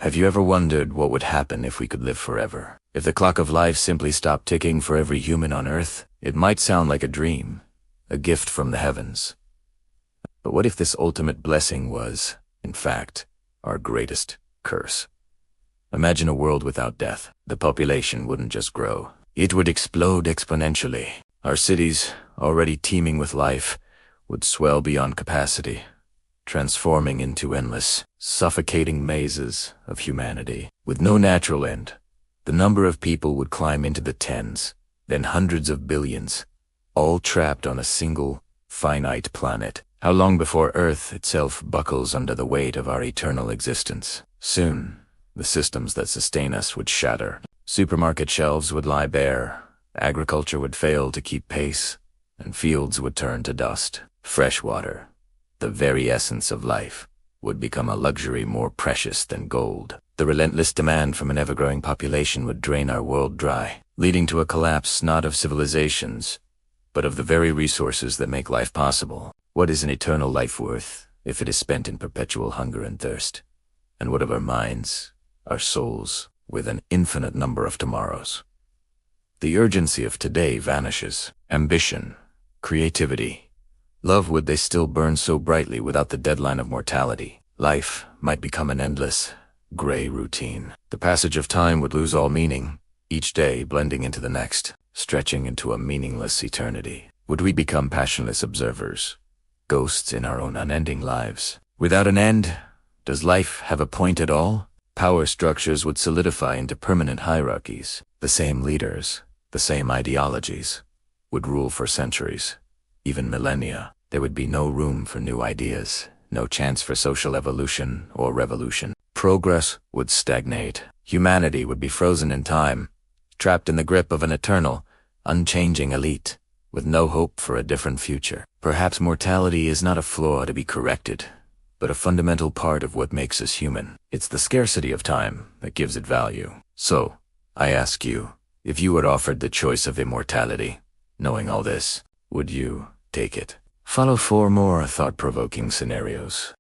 Have you ever wondered what would happen if we could live forever? If the clock of life simply stopped ticking for every human on Earth, it might sound like a dream, a gift from the heavens. But what if this ultimate blessing was, in fact, our greatest curse? Imagine a world without death. The population wouldn't just grow. It would explode exponentially. Our cities, already teeming with life, would swell beyond capacity, transforming into endless, suffocating mazes of humanity. With no natural end, the number of people would climb into the tens, then hundreds of billions, all trapped on a single, finite planet. How long before Earth itself buckles under the weight of our eternal existence? Soon, the systems that sustain us would shatter. Supermarket shelves would lie bare, agriculture would fail to keep pace, and fields would turn to dust. Fresh water, the very essence of life, would become a luxury more precious than gold. The relentless demand from an ever-growing population would drain our world dry, leading to a collapse not of civilizations, but of the very resources that make life possible. What is an eternal life worth if it is spent in perpetual hunger and thirst? And what of our minds, our souls, with an infinite number of tomorrows? The urgency of today vanishes. Ambition, creativity, love, would they still burn so brightly without the deadline of mortality? Life might become an endless, gray routine. The passage of time would lose all meaning, each day blending into the next, stretching into a meaningless eternity. Would we become passionless observers, ghosts in our own unending lives? Without an end, does life have a point at all? Power structures would solidify into permanent hierarchies. The same leaders, the same ideologies, would rule for centuries, even millennia. There would be no room for new ideas, no chance for social evolution or revolution. Progress would stagnate. Humanity would be frozen in time, trapped in the grip of an eternal, unchanging elite, with no hope for a different future. Perhaps mortality is not a flaw to be corrected, but a fundamental part of what makes us human. It's the scarcity of time that gives it value. So, I ask you, if you were offered the choice of immortality, knowing all this, would you take it? Follow 4 more thought-provoking scenarios.